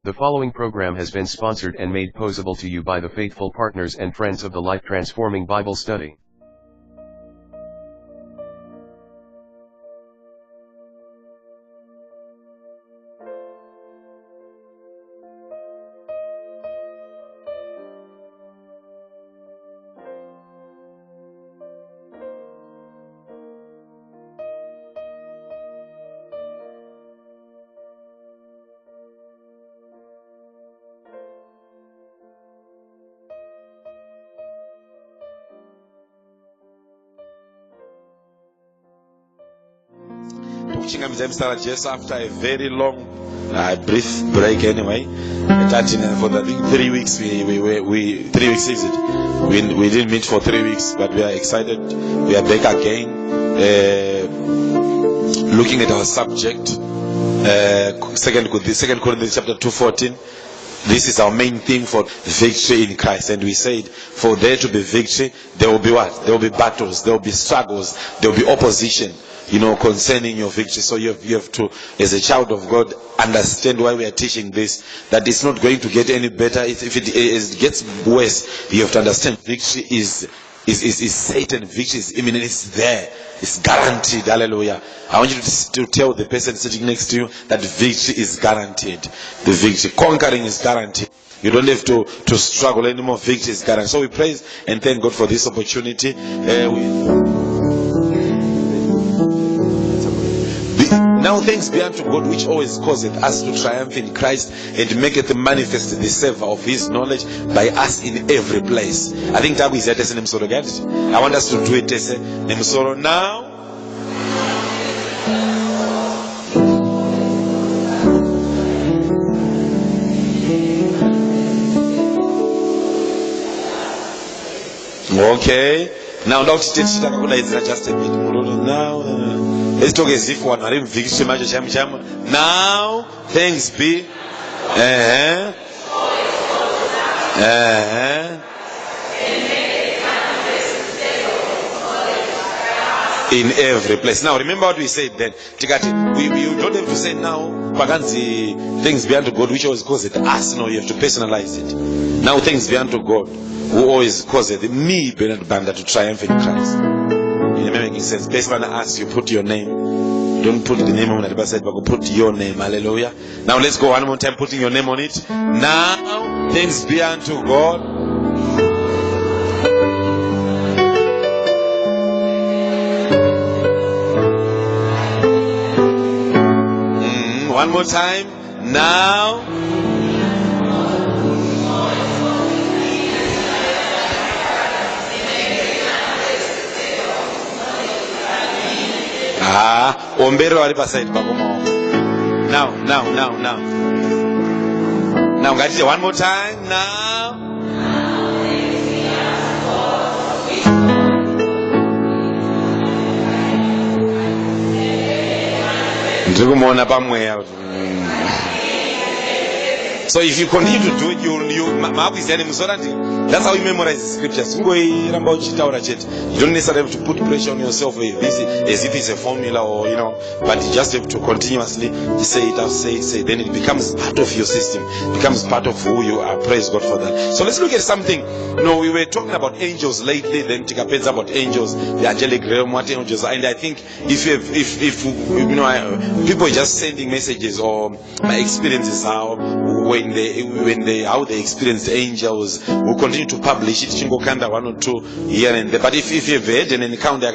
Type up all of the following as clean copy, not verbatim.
The following program has been sponsored and made possible to you by the faithful partners and friends of the Life Transforming Bible Study. Just after a very long brief break anyway, for the 3 weeks we 3 weeks is it? We didn't meet for 3 weeks, but we are excited. We are back again, looking at our subject, Second Corinthians chapter 2:14. This is our main theme for victory in Christ, and we said for there to be victory, there will be what? There will be battles, there will be struggles, there will be opposition, concerning your victory. So you have to, as a child of God, understand why we are teaching this, that it's not going to get any better. If it gets worse, you have to understand victory is Satan. Victory is imminent. It's there. It's guaranteed. Hallelujah. I want you to tell the person sitting next to you that victory is guaranteed. The victory, conquering is guaranteed. You don't have to struggle anymore. Victory is guaranteed. So we praise and thank God for this opportunity. Now thanks be unto God, which always causeth us to triumph in Christ, and maketh manifest the savour of his knowledge by us in every place. I think that is it. I want us to do it now. Okay. Now just a bit. Now let's talk as if one are in victory. Now, thanks be. In every place. Now, remember what we said then. We don't have to say now, thanks be unto God, which always calls it us. No, you have to personalize it. Now, thanks be unto God, who always calls it me, Bernard Banda, to triumph in Christ. It may make sense. Based on us, you put your name. Don't put the name on the other side, but put your name. Hallelujah. Now let's go one more time, putting your name on it. Now, thanks be unto God. One more time. Now. Ombero ali paside pakomo. Now. Now, guys, one more time. Now. Ndikuona pamwe. So if you continue to do it, that's how you memorize the scriptures. You don't necessarily have to put pressure on yourself as if it's a formula or, but you just have to continuously say it out, say. Then it becomes part of your system, becomes part of who you are. Praise God for that. So let's look at something. We were talking about angels lately, then Tikapens about angels, the angelic realm, what angels are. And I think if people are just sending messages or my experiences how how they experience angels, we'll continue to publish it. Chingokanda 1 or 2 here and there. But if you've had an encounter,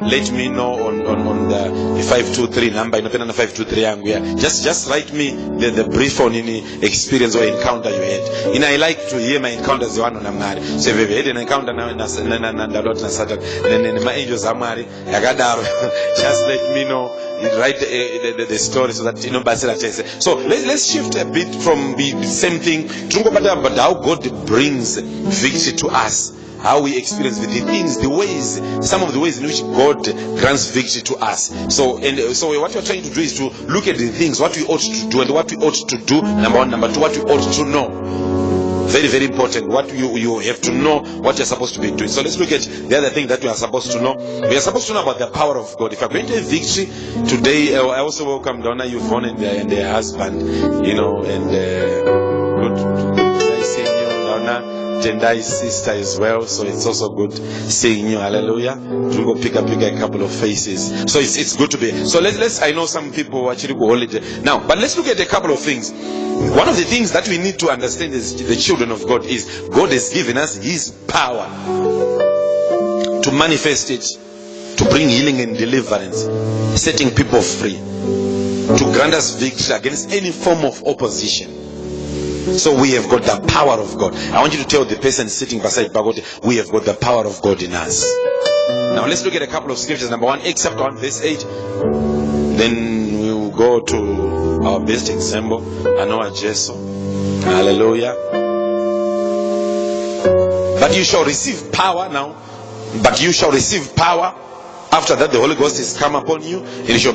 let me know on the 523 number. 523 just write me the brief on any experience or encounter you had. I like to hear my encounters. One on Amari. So if you've had an encounter now in then my angels are married. Just let me know. Write the story so that So let's shift a bit from the same thing. But how God brings victory to us, how we experience the things, the ways, some of the ways in which God grants victory to us. So what we're trying to do is to look at the things, what we ought to do and what we ought to do. Number one, number two, what we ought to know. Very, very important. What you have to know what you're supposed to be doing. So let's look at the other thing that we are supposed to know. We are supposed to know about the power of God. If you're going to have victory today, I also welcome Donna, Yvonne, and their husband, and Tendai sister as well, so it's also good seeing you. Hallelujah. We'll go pick up a couple of faces. So it's good to be. So let's I know some people actually go holiday now, but let's look at a couple of things. One of the things that we need to understand as the children of God is God has given us His power to manifest it, to bring healing and deliverance, setting people free, to grant us victory against any form of opposition. So we have got the power of God. I want you to tell the person sitting beside Bagoti, we have got the power of God in us. Now let's look at a couple of scriptures. Number 1, Acts chapter 1 verse 8. Then we will go to our best example, Anoa Jeso. Hallelujah. But you shall receive power now. But you shall receive power. After that, the Holy Ghost is come upon you, and you shall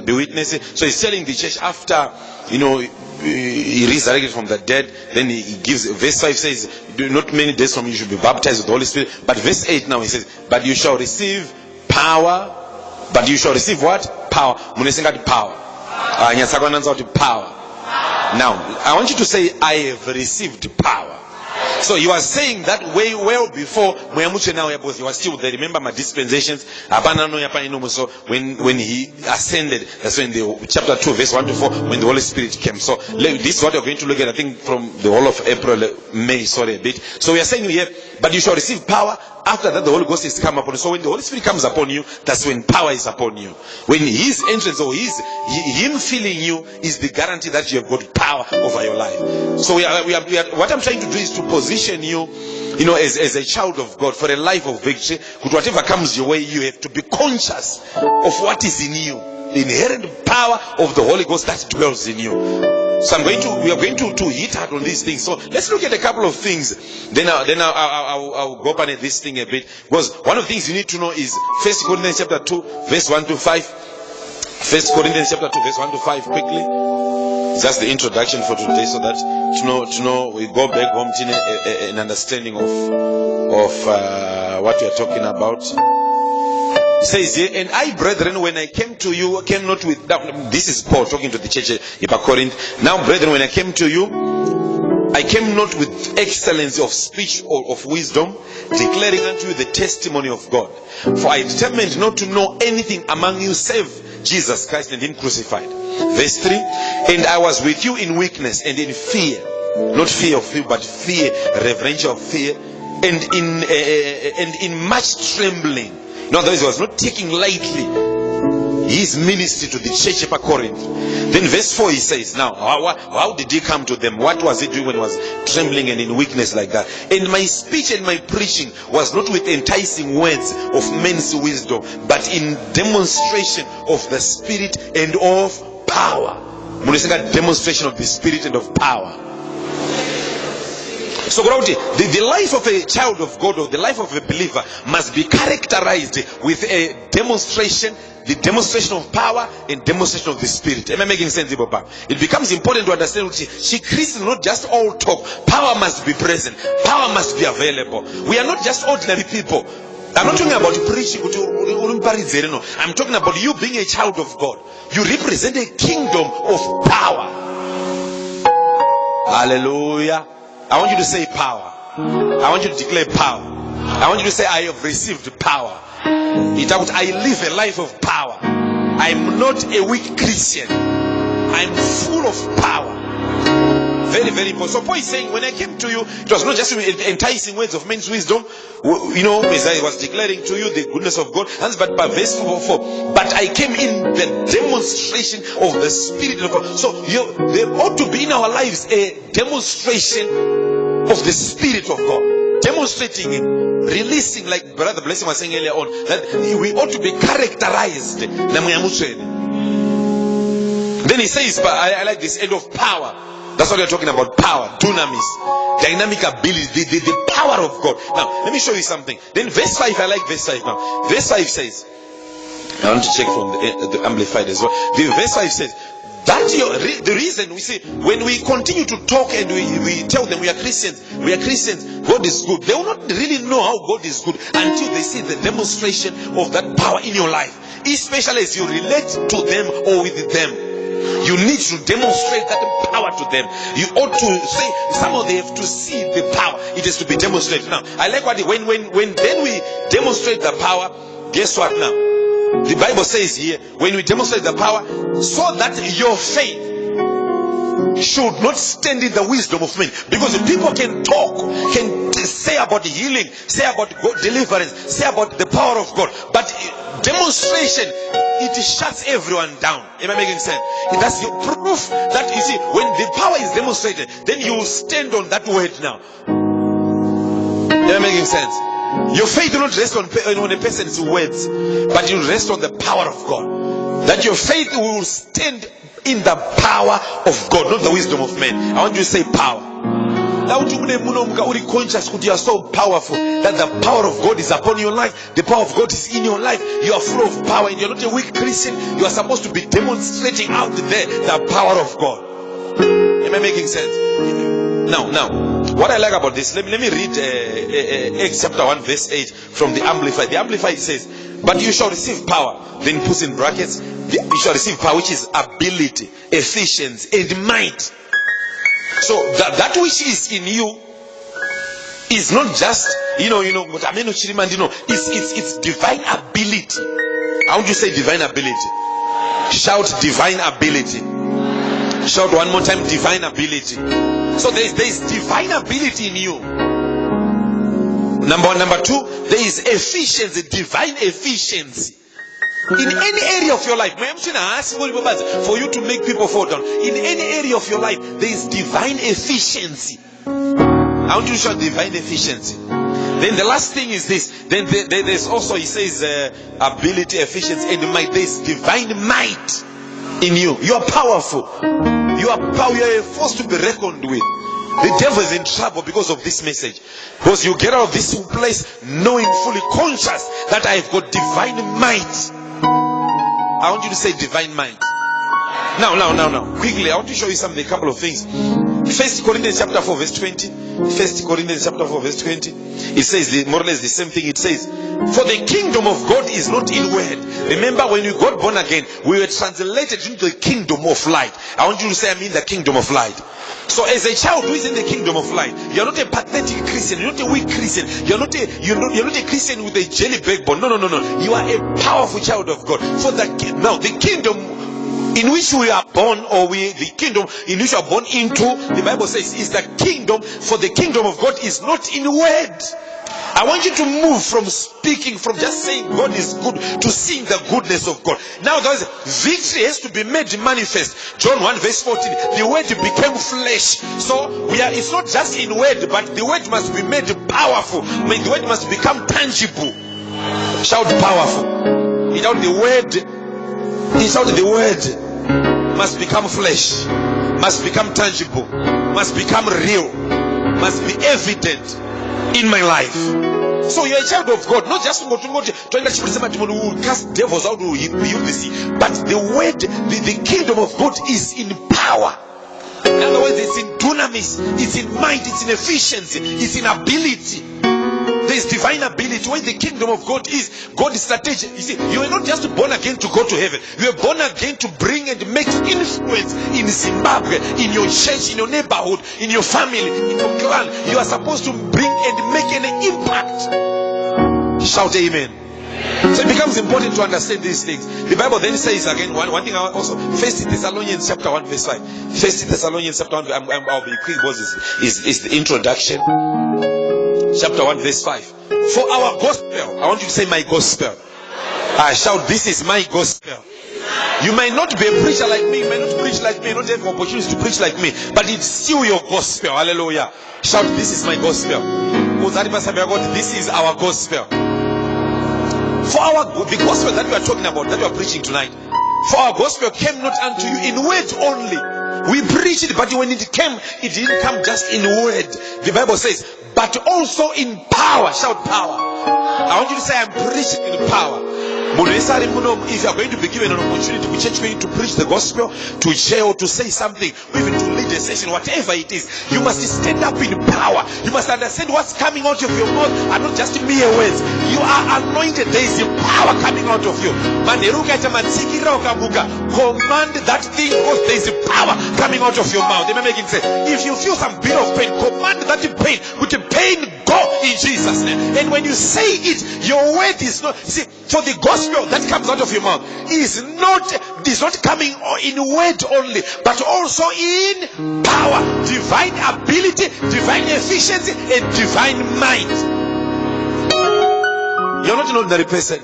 be witnesses. So he's telling the church after, he resurrected from the dead. Then he gives, verse 5 says, not many days from you should be baptized with the Holy Spirit. But verse 8 now he says, but you shall receive power. But you shall receive what? Power. Power. Power. Now, I want you to say, I have received power. So you are saying that way well before you are still there. Remember my dispensations. So when he ascended, that's when the chapter 2 verse 1 to 4, when the Holy Spirit came. So this is what we're going to look at, I think, from the whole of April, May, sorry, a bit. So we are saying here, but you shall receive power. After that, the Holy Ghost is come upon you. So when the Holy Spirit comes upon you, that's when power is upon you. When His entrance or Him filling you is the guarantee that you have got power over your life. So we are, what I'm trying to do is to position you, as a child of God for a life of victory. Whatever comes your way, you have to be conscious of what is in you. The inherent power of the Holy Ghost that dwells in you. So we are going to hit hard on these things. So let's look at a couple of things. Then I'll go up on this thing a bit. Because one of the things you need to know is 1 Corinthians chapter 2, verse 1 to 5. 1 Corinthians chapter 2, verse 1 to 5 quickly. Just the introduction for today, so that to know we go back home to an understanding of what we are talking about. It says here, and I, brethren, when I came to you, came not with, this is Paul talking to the church at Corinth. Now, brethren, when I came to you, I came not with excellency of speech or of wisdom, declaring unto you the testimony of God. For I determined not to know anything among you save Jesus Christ and Him crucified. Verse 3, and I was with you in weakness and in fear, not fear of fear, but fear, reverential fear, and in much trembling. In other words, he was not taking lightly his ministry to the church of Corinth. Then verse 4 he says, now, how did he come to them? What was he doing when he was trembling and in weakness like that? And my speech and my preaching was not with enticing words of men's wisdom, but in demonstration of the Spirit and of power. Demonstration of the Spirit and of power. So the life of a child of God or the life of a believer must be characterized with a demonstration, the demonstration of power and demonstration of the Spirit. Am I making sense, Papa? It becomes important to understand Christians not just all talk. Power must be present. Power must be available. We are not just ordinary people. I'm not talking about preaching. I'm talking about you being a child of God. You represent a kingdom of power. Hallelujah. I want you to say power. I want you to declare power. I want you to say, I have received power. I live a life of power. I'm not a weak Christian. I'm full of power. Very, very important. So Paul is saying, when I came to you, it was not just enticing words of men's wisdom. As I was declaring to you the goodness of God. But by verse 4, but I came in the demonstration of the Spirit of God. So there ought to be in our lives a demonstration of the Spirit of God. Demonstrating it, releasing, like Brother Blessing was saying earlier on, that we ought to be characterized. Then he says, but I like this, end of power. That's what we're talking about, power, dunamis, dynamic ability, the power of God. Now, let me show you something. Then verse 5, I like verse 5 now. Verse 5 says, I want to check from the Amplified as well. The verse 5 says, the reason we say, when we continue to talk and we tell them we are Christians, God is good. They will not really know how God is good until they see the demonstration of that power in your life. Especially as you relate to them or with them. You need to demonstrate that power to them. You ought to say, somehow they have to see the power. It is to be demonstrated. Now, I like what when then we demonstrate the power, guess what now? The Bible says here, when we demonstrate the power, so that your faith should not stand in the wisdom of men. Because people can talk, can say about healing, say about God, deliverance, say about the power of God, but demonstration, it shuts everyone down. Am I making sense? That's your proof that, you see, when the power is demonstrated, then you will stand on that word now. Am I making sense? Your faith will not rest on a person's words, but you rest on the power of God. That your faith will stand in the power of God, not the wisdom of men. I want you to say power. Now you conscious that you are so powerful, that the power of God is upon your life, the power of God is in your life, you are full of power, and you're not a weak Christian. You are supposed to be demonstrating out there the power of God. Am I making sense? Now, what I like about this, let me read Acts chapter 1 verse 8 from the Amplified. The Amplified says, but you shall receive power. Then it puts in brackets, you shall receive power, which is ability, efficiency, and might. So that which is in you is not just, it's divine ability. How would you say divine ability? Shout divine ability. Shout one more time, divine ability. So there is divine ability in you. Number two, there is efficiency, divine efficiency. In any area of your life, for you to make people fall down, in any area of your life, there is divine efficiency. I want you to show divine efficiency. Then the last thing is this. Then there's also, he says, ability, efficiency, and might. There's divine might in you. You are powerful. You are powerful. You are a force to be reckoned with. The devil is in trouble because of this message. Because you get out of this place knowing, fully conscious that I've got divine might. I want you to say divine might. Now. Quickly, I want to show you something, a couple of things. 1 Corinthians chapter 4 verse 20. 1 Corinthians chapter 4 verse 20. It says more or less the same thing. It says, for the kingdom of God is not in word. Remember, when we got born again, we were translated into the kingdom of light. I want you to say, I'm in the kingdom of light. So as a child who is in the kingdom of light, you're not a pathetic Christian, you're not a weak Christian, you're not a Christian with a jelly backbone. No. You are a powerful child of God. For the kingdom in which we are born, the kingdom in which we are born into, the Bible says, is the kingdom. For the kingdom of God is not in word. I want you to move from speaking, from just saying God is good, to seeing the goodness of God. Now guys, victory has to be made manifest. John 1 verse 14, the word became flesh. So it's not just in word, but the word must be made powerful. The word must become tangible. Shout powerful. The word must become flesh, must become tangible, must become real, must be evident in my life. So you're a child of God, not just to cast devils out, but the word, the kingdom of God is in power. In other words, it's in dunamis, it's in might, it's in efficiency, it's in ability. There is divine ability. Where the kingdom of God is, God is strategic. You see, you are not just born again to go to heaven. You are born again to bring and make influence in Zimbabwe, in your church, in your neighborhood, in your family, in your clan. You are supposed to bring and make an impact. Shout amen. So it becomes important to understand these things. The Bible then says again, one thing also, 1 Thessalonians chapter 1 verse 5. 1 Thessalonians chapter 1, I'll be quick because it's the introduction. Chapter 1 verse 5. For our gospel, I want you to say my gospel. I shout, this is my gospel. You might not be a preacher like me, you might not preach like me, not have opportunities to preach like me, but it's still your gospel. Hallelujah. Shout, this is my gospel. This is our gospel. For the gospel that we are talking about, that we are preaching tonight, for our gospel came not unto you in word only. We preached it, but when it came, it didn't come just in word. The Bible says, but also in power. Shout power. I want you to say, I'm preaching in power. If you are going to be given an opportunity to church, going to preach the gospel, to share or to say something, even to lead a session, whatever it is, you must stand up in power. You must understand what's coming out of your mouth are not just mere words. You are anointed. There is a power coming out of you. Command that thing because there is a power coming out of your mouth. Am I making sense? If you feel some bit of pain, command that pain. With the pain, go in Jesus' name. And when you say it, your word is not. See, for the gospel that comes out of your mouth is not coming in word only, but also in power, divine ability, divine efficiency, and divine mind. You are not an ordinary person.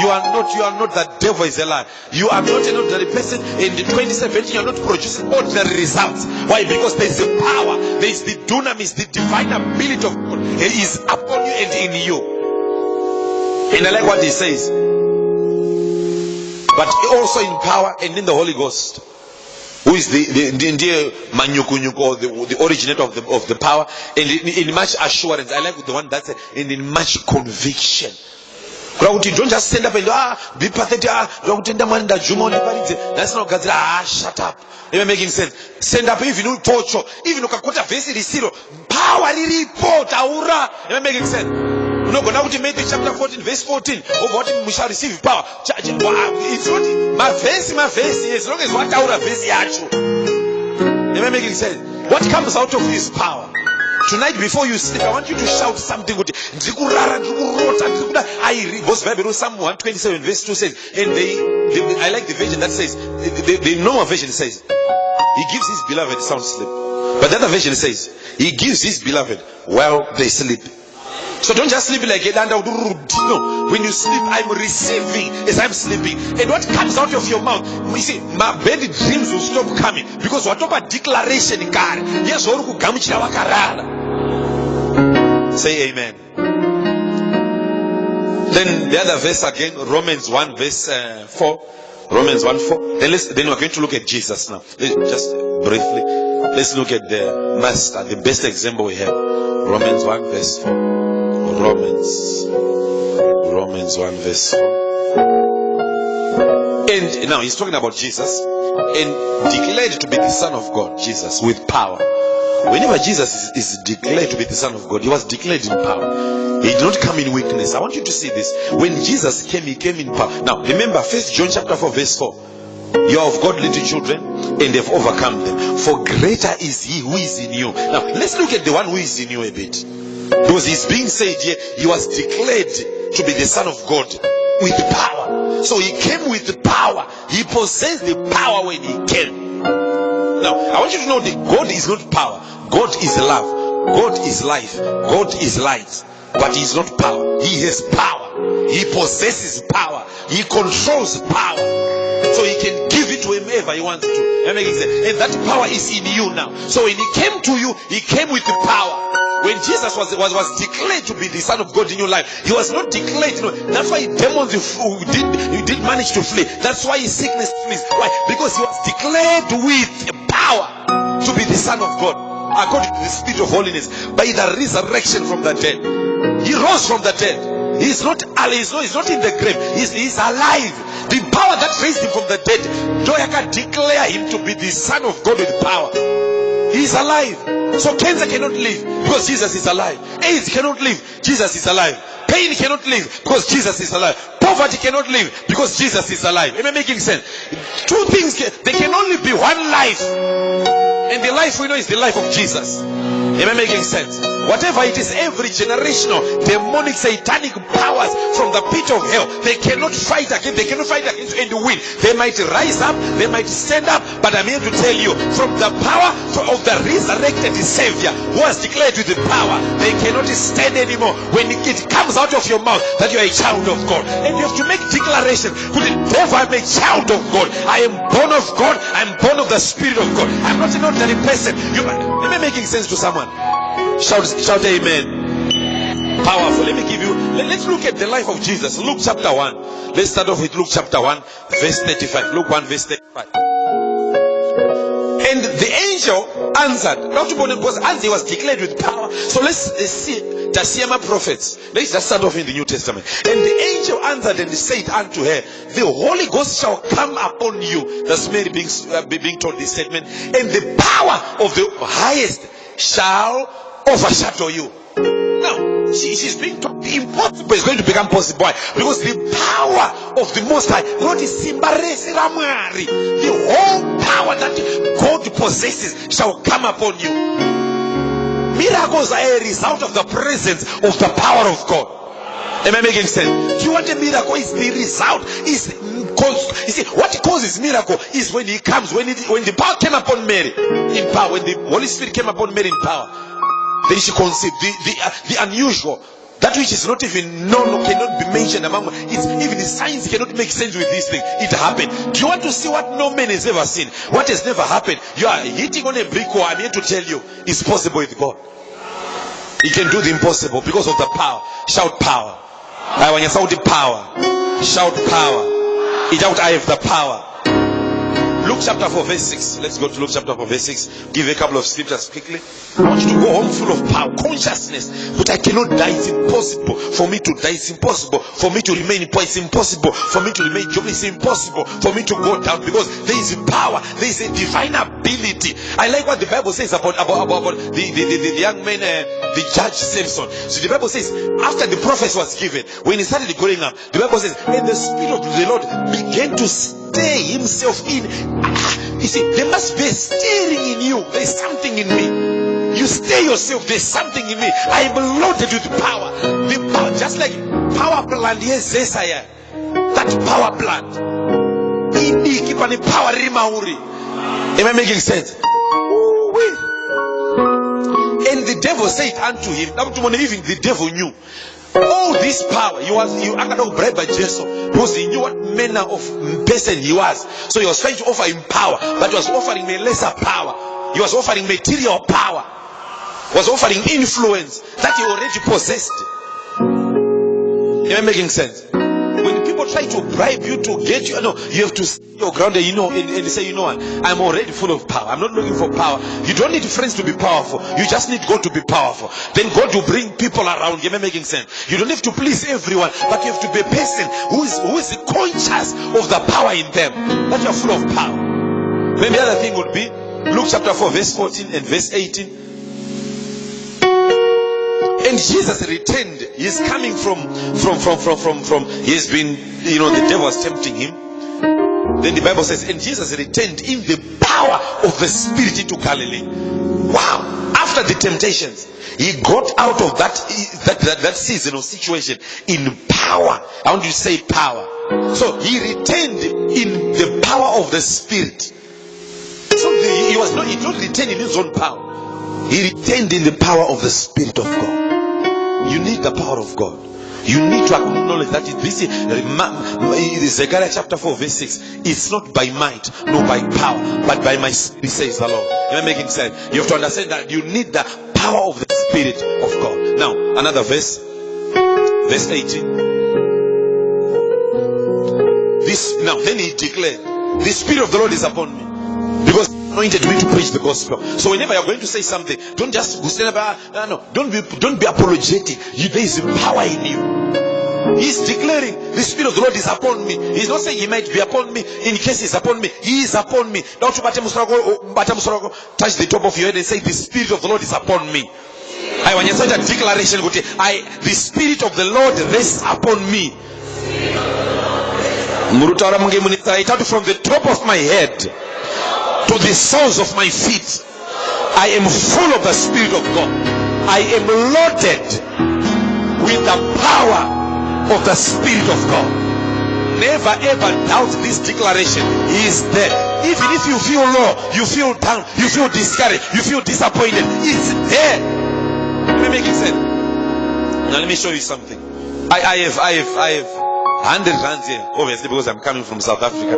You are not that devil is a lie. You are not an ordinary person. In 2017, you are not producing ordinary results. Why? Because there is the power, there is the dunamis, the divine ability of God. It is upon you and in you. And I like what he says. But also in power and in the Holy Ghost, who is the manyukunyuku, or the originator of the power, and in much assurance. I like the one that's in much conviction. Don't just stand up and be pathetic. That's not God's. Shut up. Am I making sense? Stand up even even power report. Am I making sense? No, go now to Matthew chapter 14, verse 14. Of what we shall receive power. It's not my face, as long as what out of face. Am I making sense? What comes out of this power? Tonight before you sleep, I want you to shout something. I read Psalm 127 verse 2 says, and I like the version that says, the normal version says, he gives his beloved sound sleep. But the other version says, he gives his beloved while they sleep. So don't just sleep like it. No, when you sleep, I'm receiving as I'm sleeping. And what comes out of your mouth, we see, my bad dreams will stop coming. Because what about declaration? Yes, say amen. Then the other verse again, Romans 1 verse 4. Romans 1:4. Then we're going to look at Jesus now. Just briefly. Let's look at the master, the best example we have. Romans 1 verse 4. Romans 1 verse 4. And now he's talking about Jesus, and declared to be the Son of God, Jesus, with power. Whenever Jesus is declared to be the Son of God, he was declared in power. He did not come in weakness. I want you to see this. When Jesus came, he came in power. Now remember 1 John chapter 4 verse 4. You are of God little children, and they've overcome them. For greater is he who is in you. Now let's look at the one who is in you a bit. Because he's being said here, he was declared to be the Son of God with power. So he came with power. He possessed the power when he came. Now, I want you to know that God is not power. God is love. God is life. God is light. But he is not power. He has power. He possesses power. He controls power. So he can give it to whomever he wants to. And that power is in you now. So when he came to you, he came with the power. When Jesus was declared to be the Son of God in your life, he was not declared. That's why demons did manage to flee. That's why his sickness flees. Why? Because he was declared with power to be the Son of God, according to the Spirit of holiness, by the resurrection from the dead. He rose from the dead. He's not in the grave. He's alive. The power that raised him from the dead, Joyaka declare him to be the Son of God with power. He's alive. So cancer cannot live because Jesus is alive. AIDS cannot live. Jesus is alive. Pain cannot live because Jesus is alive. Poverty cannot live because Jesus is alive. Am I making sense? Two things, there can only be one life. And the life we know is the life of Jesus. Am I making sense? Whatever it is, every generational, demonic, satanic powers from the pit of hell, they cannot fight against. They cannot fight against and win. They might rise up, they might stand up, but I'm here to tell you, from the power of the resurrected Savior, who has declared with the power, they cannot stand anymore. When it comes out of your mouth that you are a child of God, and you have to make declaration. Could it never I'm a child of God? I am born of God. I am born of the Spirit of God. I'm not an ordinary person. Am I making sense to someone? Shout amen. Powerful. Let's look at the life of Jesus. Luke chapter 1. Let's start off with Luke chapter 1 verse 35. Luke 1 verse 35. And the angel answered, not to because as he was declared with power. So let's see Tasiyama prophets. Let's just start off in the New Testament. And the angel answered and said unto her, the Holy Ghost shall come upon you. That's Mary being told this statement. And the power of the highest shall overshadow you. Now, she's being told the impossible is going to become possible. Why? Because the power of the Most High, God is the whole power that God possesses shall come upon you. Miracles are a result of the presence of the power of God. Am I making sense? Do you want a miracle? Is the result? You see, what causes miracle is when he comes, when the power came upon Mary in power, when the Holy Spirit came upon Mary in power, then she conceived the unusual, that which is not even known, cannot be mentioned among it's even the science cannot make sense with this thing. It happened. Do you want to see what no man has ever seen? What has never happened? You are hitting on a brick wall. I'm here to tell you it's possible with God. He can do the impossible because of the power. Shout power. I want you to shout the power. Shout power. I have the power. Luke chapter 4 verse 6. Let's go to Luke chapter 4 verse 6. Give a couple of scriptures quickly. I want you to go home full of power, consciousness. But I cannot die. It's impossible for me to die. It's impossible for me to remain in power. It's impossible for me to remain job. It's impossible for me to go down because there is power. There is a divine ability. I like what the Bible says about the young man, the judge Samson. So the Bible says after the prophecy was given, when he started growing up, the Bible says, and the Spirit of the Lord began to stay himself in. You see, there must be a stirring in you. There is something in me. You stir yourself. There's something in me. I am loaded with power. The power, just like power plant. Yes, yes, I am. That power plant. Keep on the power rimauri. Am I making sense? And the devil said unto him, even the devil knew. All this power, you are not bribed by Jesus because he knew what manner of person he was. So he was trying to offer him power, but he was offering me lesser power. He was offering material power. He was offering influence that he already possessed. Am I making sense? When people try to bribe you to get you, no, you have to stand your ground and and say, you know what, I'm already full of power. I'm not looking for power. You don't need friends to be powerful. You just need God to be powerful. Then God will bring people around. Am I making sense? You don't have to please everyone, but you have to be a person who is conscious of the power in them. That you are full of power. Then the other thing would be Luke chapter 4 verse 14 and verse 18. And Jesus returned. He's coming from he's been, the devil was tempting him. Then the Bible says, and Jesus returned in the power of the Spirit into Galilee. Wow. After the temptations, he got out of that season or situation in power. I want you to say power. So he returned in the power of the Spirit. So he did not return in his own power. He returned in the power of the Spirit of God. You need the power of God. You need to acknowledge that this is Zechariah chapter 4 verse 6. It's not by might, nor by power, but by my Spirit, says the Lord. Am I making sense? You have to understand that you need the power of the Spirit of God. Now, another verse. Verse 18. Then he declared, the Spirit of the Lord is upon me, because he anointed me to preach the gospel. So whenever you're going to say something, don't just stand up. Don't be apologetic. There is power in you. He's declaring the Spirit of the Lord is upon me. He's not saying he might be upon me in case he's upon me. He is upon me. Don't you touch the top of your head and say, the Spirit of the Lord is upon me. I want you to say that declaration. The Spirit of the Lord rests upon me. From the top of my head to the soles of my feet, I am full of the Spirit of God. I am loaded with the power of the Spirit of God. Never ever doubt this declaration. He is there. Even if you feel low, you feel down, you feel discouraged, you feel disappointed, it's there. Let me make it sense. Now let me show you something. I have 100 rands here, obviously, because I'm coming from South Africa.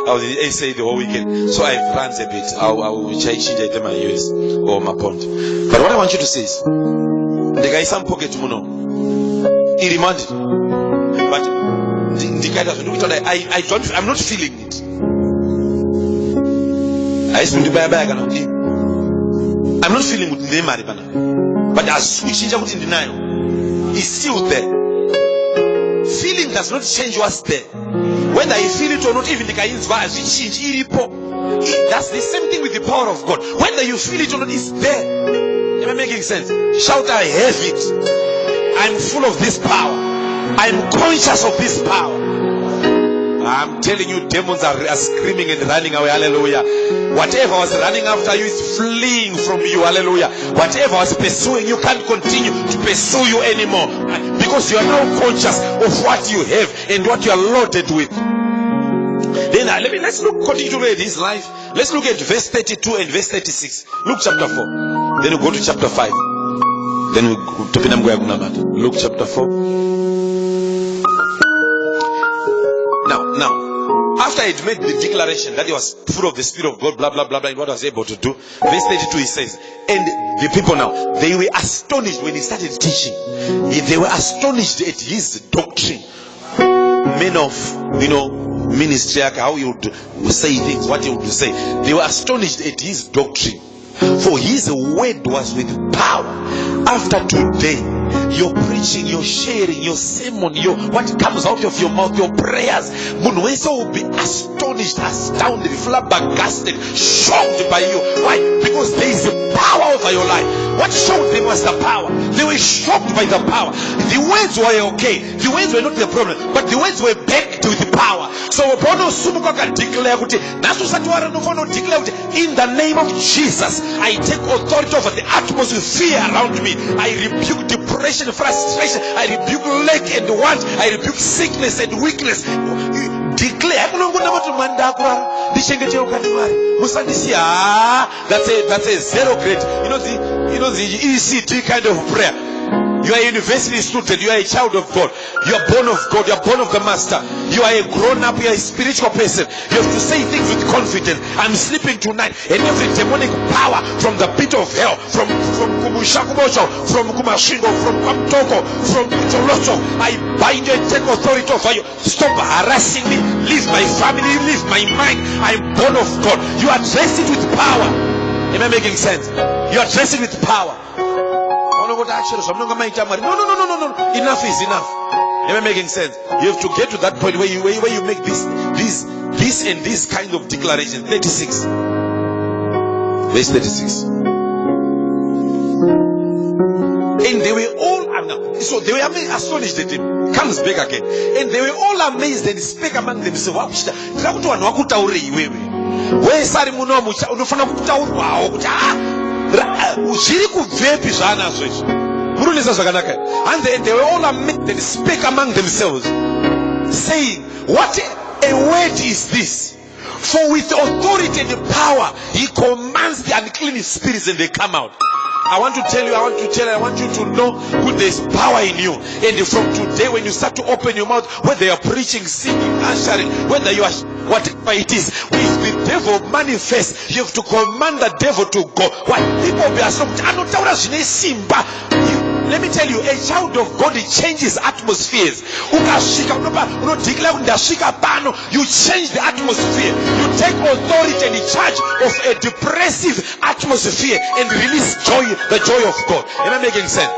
I was in SA the whole weekend, so I've run a bit. I will change my US or my pound. But what I want you to say is, the guy some pocket muno. He reminded, but the guy doesn't do it. I'm not feeling it. I used to buy a bag and I'm not feeling with Neymar, but as switching is still there. Feeling does not change what's there. Whether you feel it or not, even the guys change. That's the same thing with the power of God. Whether you feel it or not, it's there. Am I making sense? Shout, I have it. I'm full of this power. I'm conscious of this power. I'm telling you, demons are screaming and running away. Hallelujah. Whatever was running after you is fleeing from you. Hallelujah. Whatever was pursuing you can't continue to pursue you anymore, because you are now conscious of what you have and what you are loaded with. Then let's continue to read his life. Let's look at verse 32 and verse 36. Luke chapter 4. Then we go to chapter 5. Then we go to Luke chapter 4. Now, after he had made the declaration that he was full of the Spirit of God, blah, blah, blah, blah, and what he was able to do, verse 32 he says, and the people now, they were astonished when he started teaching. They were astonished at his doctrine. Men of, ministry, how he would say things, what he would say. They were astonished at his doctrine, for his word was with power. After today, your preaching, your sharing, your sermon, what comes out of your mouth, your prayers, Munweso will be astonished, astounded, flabbergasted, shocked by you. Why? Because there is a power over your life. What shocked them was the power. They were shocked by the power. The words were okay. The words were not the problem, but the words were backed with the power. So declare in the name of Jesus, I take authority over the atmosphere around me. I rebuke depression, frustration. I rebuke lack and want. I rebuke sickness and weakness. Declare. That's a zero grade. You know the ECT kind of prayer. You are a university student. You are a child of God. You are born of God. You are born of the Master. You are a grown-up. You are a spiritual person. You have to say things with confidence. I'm sleeping tonight, and every demonic power from the pit of hell, from Kumushakumosho, from Kumashingo, from Kwamtoko, from Toloso, I bind you and take authority over you. Stop harassing me. Leave my family. Leave my mind. I'm born of God. You are dressed with power. Am I making sense? You are dressed with power. No. Enough is enough. Am I making sense? You have to get to that point where you make this and this kind of declaration. 36. Verse 36. And they were all so they were astonished at him. Comes back again. And they were all amazed and spake among themselves. And they were all amazed and spake among themselves, saying, what a word is this? For with authority and power he commands the unclean spirits and they come out. I want you to know that there is power in you. And from today, when you start to open your mouth, whether you are preaching, singing, ushering, whether you are whatever it is, when the devil manifests, you have to command the devil to go. Why? People be astonished. Let me tell you, a child of God, it changes atmospheres. You change the atmosphere. You take authority and charge of a depressive atmosphere and release joy, the joy of God. Am I making sense?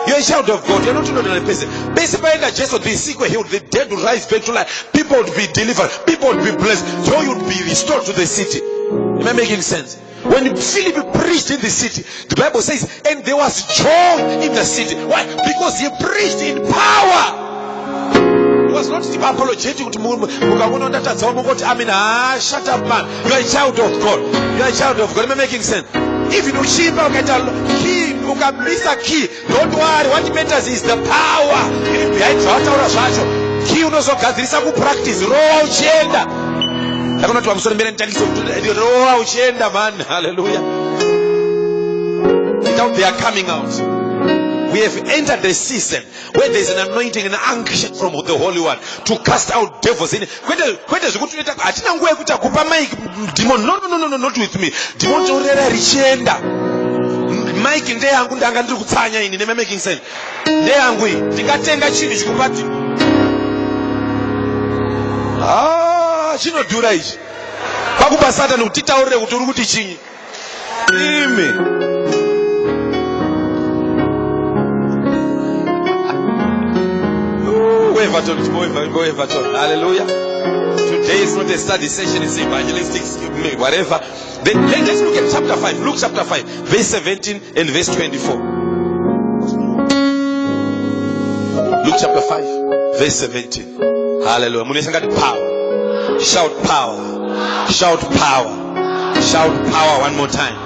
You're a child of God. You're not an ordinary person. Basically, just would be sick, healed, the dead would rise back to life. People would be delivered. People would be blessed. Joy would be restored to the city. Am I making sense? When Philip preached in the city, the Bible says, and there was joy in the city. Why? Because he preached in power. He was not apologetic to shut up, man. You are a child of God. You are a child of God. Am I making sense? Even if you miss a key, don't worry. What matters is the power. Key unozogadzirisha kupractice. Roho uchenda. Hallelujah. Without their coming out, we have entered the season where there is an anointing and an unction from the Holy One to cast out devils in it. Demon, no, not with me. Demon richenda. Mike in there and kutsanya in never making sense. There and we tingatenga chini chikupati. Chinodhura ichi. Pakubva Satani kutitaurire kuti uri kuti chinyi. Ime. Everton. Go Everton. Hallelujah. Today is not a study session, it's evangelistic, whatever. Then let's look at chapter 5. Luke chapter 5, verse 17 and verse 24. Luke chapter 5, verse 17. Hallelujah. Power. Shout power. Shout power. Shout power one more time.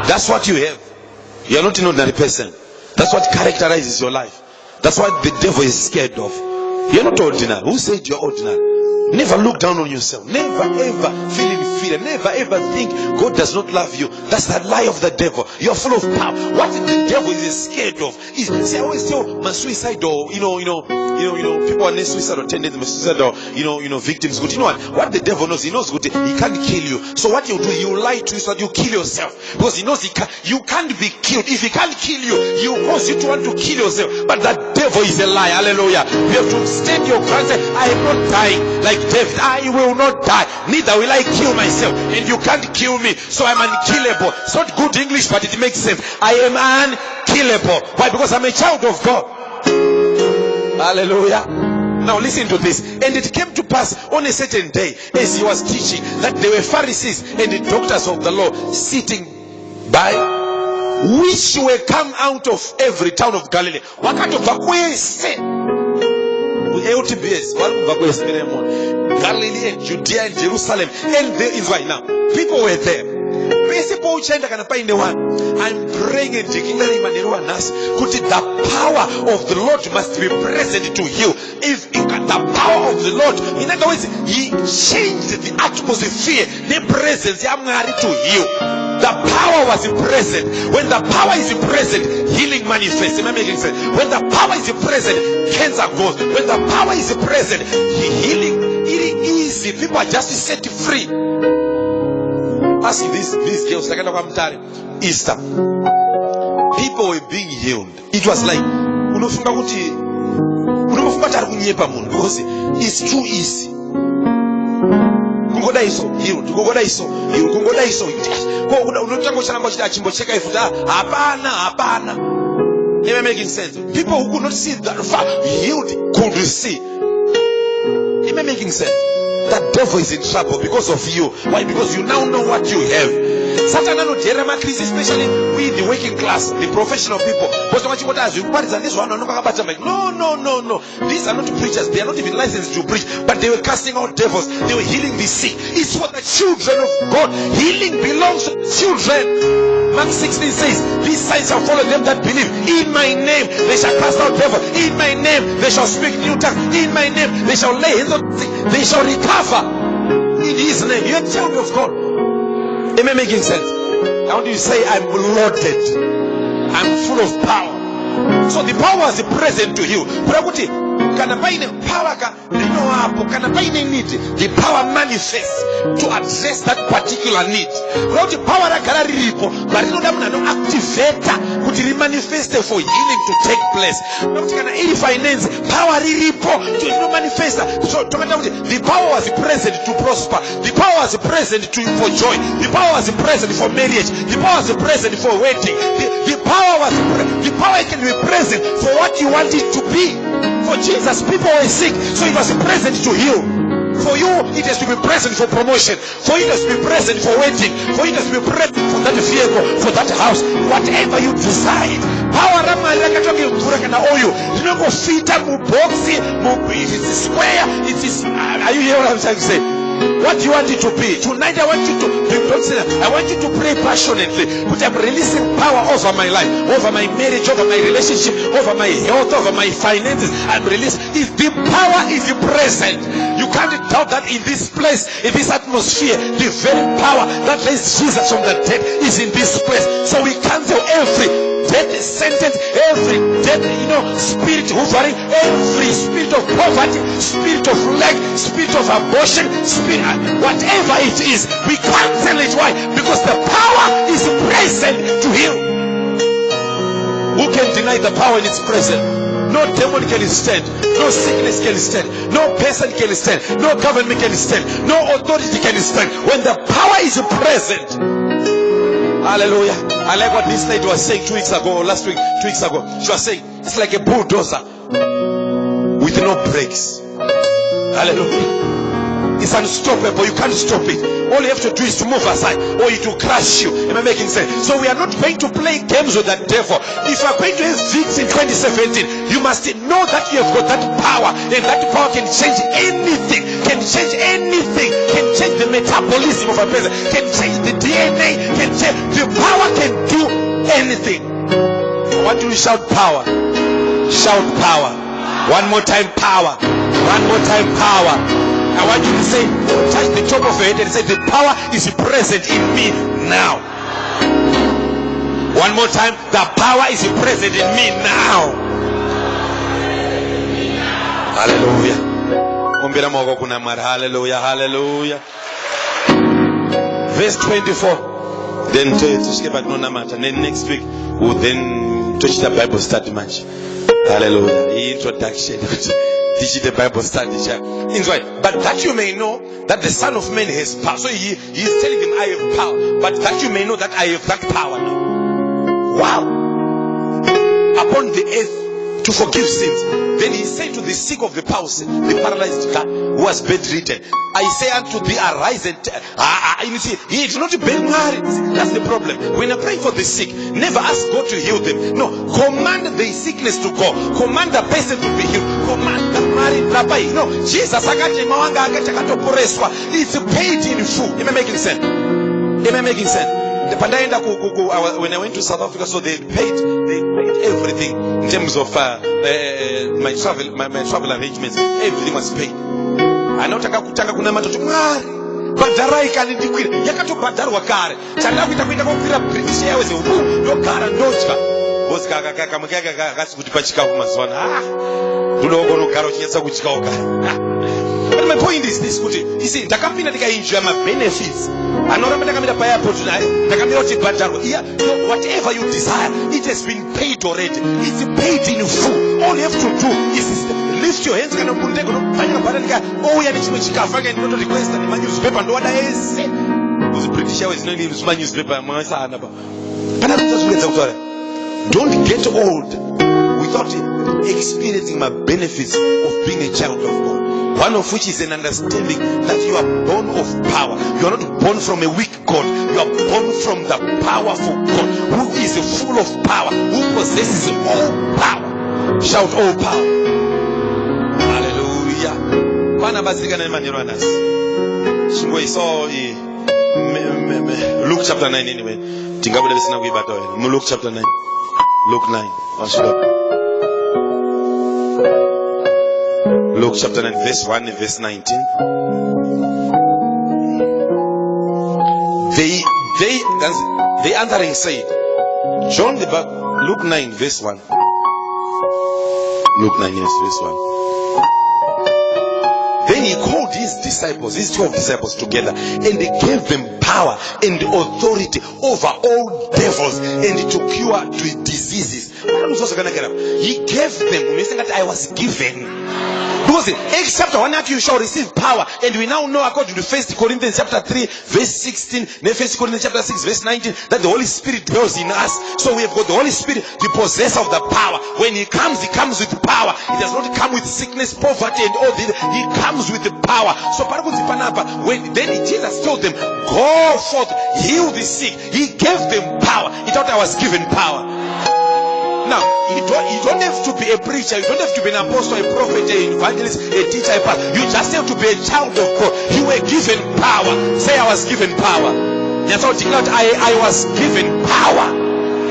That's what you have. You are not an ordinary person. That's what characterizes your life. That's what the devil is scared of. You're not ordinary. Who said you're ordinary? Never look down on yourself. Never ever feel inferior. Never ever think God does not love you. That's the lie of the devil. You're full of power. What the devil is scared of is, see, I always tell my suicidal, people are suicidal tendencies, suicidal, victims. Good. You know what the devil knows? He knows good. He can't kill you. So what you do, you lie to yourself, you kill yourself. Because he knows you can't be killed. If he can't kill you, you cause you to want to kill yourself. But the devil is a lie. Hallelujah. You have to stand your ground and say, I am not dying like David. I will not die. Neither will I kill myself. And you can't kill me. So I'm unkillable. It's not good English, but it makes sense. I am unkillable. Why? Because I'm a child of God. Hallelujah. Now listen to this. And it came to pass on a certain day, as he was teaching, that there were Pharisees and the doctors of the law sitting by, which were come out of every town of Galilee. LTBS, Galilee and Judea and Jerusalem. And there is right now. People were there. I'm praying and declaring the power of the Lord must be present to heal. If the power of the Lord, in other words, he changed the atmosphere, the presence to heal. The power was present. When the power is present, healing manifests. Am I making sense? When the power is present, cancer goes. When the power is present, healing, it is easy. People are just set free. Ask these girls, Easter. People were being healed. It was like, because it's too easy. Healed. Am I making sense? People who could not see that far, healed, could see. Am I making sense? That devil is in trouble because of you. Why? Because you now know what you have. Satan and especially we the working class, the professional people. No. These are not preachers, they are not even licensed to preach, but they were casting out devils, they were healing the sick. It's for the children of God. Healing belongs to children. Mark 16 says, these signs shall follow them that believe. In my name they shall cast out devils. In my name they shall speak new tongues. In my name they shall lay hands on the sick. They shall recover. In his name. You're a child of God. Am I making sense? I want you to say, I'm loaded. I'm full of power. So the power is present to you. The power manifests to address that particular need. The power manifest for healing to take place. Power manifest. So the power was present to prosper. The power was present for joy. The power was present for marriage. The power was present for wedding. The power can be present for what you want it to be. For Jesus, people were sick, so it was present to heal. For you, it has to be present for promotion. For it has to be present for wedding. For it has to be present for that vehicle, for that house. Whatever you decide. Power oil. You don't go fit up boxy. If it's square, it is. Are you hearing what I'm trying to say? What do you want it to be? Tonight I want you to pray passionately. But I'm releasing power over my life, over my marriage, over my relationship, over my health, over my finances. I'm releasing. If the power is present, you can't doubt that in this place, in this atmosphere, the very power that raised Jesus from the dead is in this place. So we cancel every death sentence, every death, spirit hovering, every spirit of poverty, spirit of lack, spirit of abortion, spirit, whatever it is, we cancel it. Why? Because the power is present to heal. Who can deny the power in its presence? No demon can stand, no sickness can stand, no person can stand, no government can stand, no authority can stand. When the power is present. Hallelujah. I like what this lady was saying 2 weeks ago or last week, 2 weeks ago. She was saying it's like a bulldozer with with no brakes. Hallelujah. It's unstoppable. You can't stop it. All you have to do is to move aside, or it will crush you. Am I making sense? So we are not going to play games with that devil. If you are going to have victory in 2017, you must know that you have got that power, and that power can change anything. Can change anything. Can change the metabolism of a person. Can change the DNA. Can change. The power can do anything. I want you to shout power. Shout power. One more time, power. One more time, power. I want you to say, touch the top of your head and say, the power is present in me now. One more time, the power is present in me now. Hallelujah. Hallelujah. Hallelujah. Verse 24. Then next week we'll then touch the Bible study much. Hallelujah. Introduction. Teach the Bible study. But that you may know that the Son of Man has power. So he is telling them, I have power. But that you may know that I have that power now. Wow. Upon the earth to forgive sins. Then he said to the sick of the palsy, the paralyzed guy who was bedridden, I say unto thee, arise and you see, he is not married. That's the problem. When I pray for the sick, never ask God to heal them. No, command the sickness to go. Command the person to be healed. Command the married rabbi. No, Jesus, it's paid in full. Am I making sense? Am I making sense? When I went to South Africa, so they paid everything in terms of my travel arrangements. Everything was paid. Anotaka kutanga kuna matoto mwari badara ikandikwira yakatobhadharwa kare chandakuita kuita kwakufira British Airways ndogara ndotya bosi kaka kasi kuti pachikafu mazuva ndinogonogara uchinyatsa kutyauka. But my point is this, you see, ndakamira ndikaenjoy my benefits. Anoramba ndakamira paairport ndakamira kuti bhadharwa. Whatever you desire, it has been paid already. It's paid in full. All you have to do is lift your hands kana mundego nofanya bhadharika ouya nechimwe chikafu aka ndinoto request nemanyuzipepa ndowada ese kuzi British Airways inoini zvimanyuzipepa mwasana pa pana kutazviwedza kutaura. Don't get old without experiencing my benefits of being a child of God. One of which is an understanding that you are born of power. You are not born from a weak God. You are born from the powerful God who is full of power, who possesses all power. Shout all power. Hallelujah. Luke chapter 9 anyway. Luke chapter 9. Luke 9. Luke chapter 9, verse 1 and verse 19. They answering said, John the Baptist, Luke 9, verse 1. Luke 9, yes, verse 1. Then he called his disciples, his 12 disciples together, and he gave them power and authority over all devils and to cure diseases. He gave them, I was given. Because Acts chapter 1 you shall receive power, and we now know according to 1 Corinthians chapter 3 verse 16, 1 Corinthians chapter 6 verse 19, that the Holy Spirit dwells in us. So we have got the Holy Spirit, the possessor of the power. When he comes with power. He does not come with sickness, poverty and all this. He comes with the power. So when then Jesus told them, go forth, heal the sick, he gave them power. He thought I was given power. Now, you don't have to be a preacher, you don't have to be an apostle, a prophet, an evangelist, a teacher, a pastor. You just have to be a child of God. You were given power. Say, I was given power. That's how I was given power.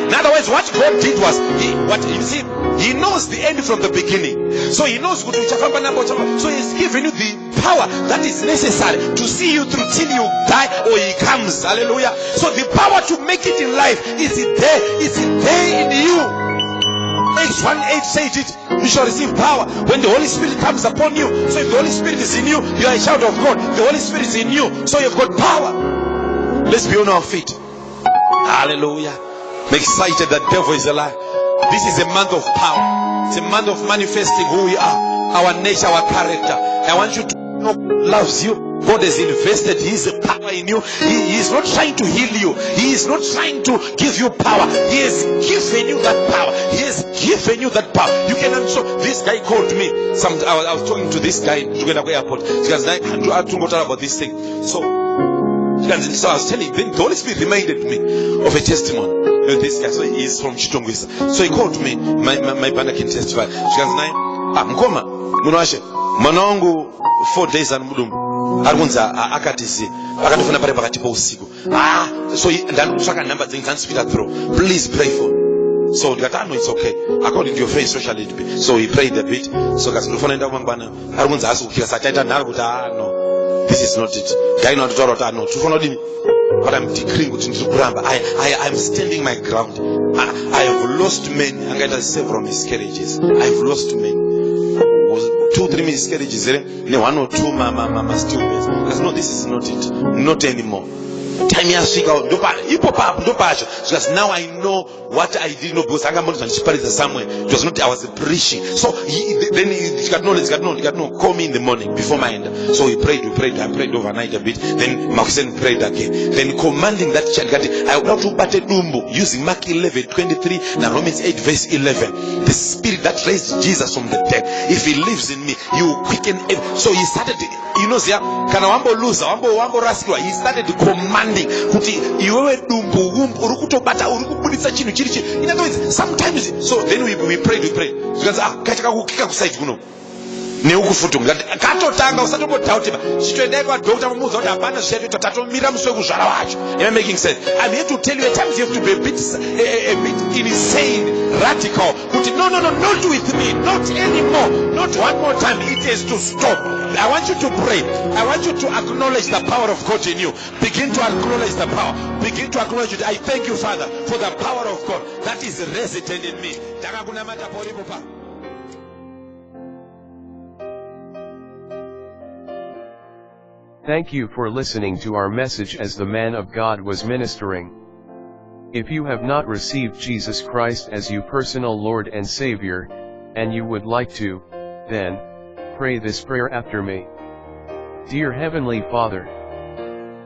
In other words, what God did was, he knows the end from the beginning. So he knows so he's given you the power that is necessary to see you through till you die or he comes. Hallelujah. So the power to make it in life is there. It's there in you. Acts 1:8 says it, you shall receive power when the Holy Spirit comes upon you. So if the Holy Spirit is in you, you are a child of God. The Holy Spirit is in you, so you've got power. Let's be on our feet. Hallelujah. I'm excited that devil is alive. This is a month of power. It's a month of manifesting who we are, our nature, our character. I want you to know God loves you. God has invested His power in you. He is not trying to heal you. He is not trying to give you power. He has given you that power. He has given you that power. You can understand. This guy called me. I was talking to this guy together at the airport. He goes, I talk about this thing. So I was telling him, then the Holy Spirit reminded me of a testimony. This guy, so he is from Chitongwisa. So he called me. My brother can testify. She goes, Mkoma, Munwashe, Manongu 4 days and Mudum. Arunza akatisi akatofuna pale pakati pa usiku. So ndakutsvaka number things can't speak that through. Please pray for me. So ndikati no, it's okay. According to your faith social it be. So he prayed a bit. So kasi ndofuna enda kumangwana. Arunza asukira sataita nharo kuti no. This is not it. Guy not to talk no. Tufuna dimi. But I'm decreeing kuti ndiri kuramba. I'm standing my ground. I have lost men. Angaita several miscarriages. I've lost men. 2-3 miscarriages, 1 or 2 stillbirths. Because no, this is not it. Not anymore. Time has figured because now I know what I didn't know because I got somewhere. It was not I was preaching. So then he got no. Call me in the morning before my end. So we prayed. I prayed overnight a bit. Then Maxen prayed again. Then commanding that child. I would not to bate dumbo using Mark 11:23 and Romans 8 verse 11. The spirit that raised Jesus from the dead, if he lives in me, he will quicken. So he started. You know, kana wambo loser, wambo rascal. He started commanding. Kuti iwewe dumbu uri kutobata uri kubuditsa chinhu chiri chi. In other words, sometimes so then we prayed. Because kachaka kukika kuside kuno. Neukufutu ngati katotanga usatombotauti chitoendai kwa doctor mumuudza kuti hapana zvichaitwa tatomira muswe kuzvara wacho. Am I making sense? I'm here to tell you at times you have to be a bit insane, radical. Kuti no, not with me, not anymore, not one more time. It has to stop. I want you to pray. I want you to acknowledge the power of God in you. Begin to acknowledge the power. Begin to acknowledge it. I thank you, Father, for the power of God that is resident in me. Thank you for listening to our message as the man of God was ministering. If you have not received Jesus Christ as your personal Lord and Savior, and you would like to, then, pray this prayer after me. Dear Heavenly Father,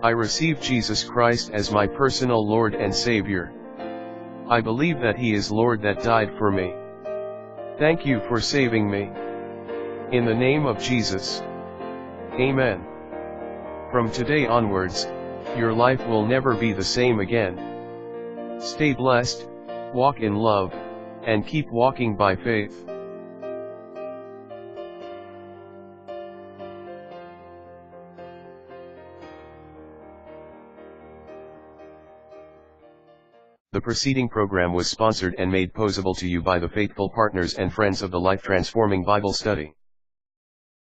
I receive Jesus Christ as my personal Lord and Savior. I believe that He is Lord that died for me. Thank you for saving me. In the name of Jesus. Amen. From today onwards, your life will never be the same again. Stay blessed, walk in love, and keep walking by faith. The preceding program was sponsored and made possible to you by the faithful partners and friends of the Life Transforming Bible Study.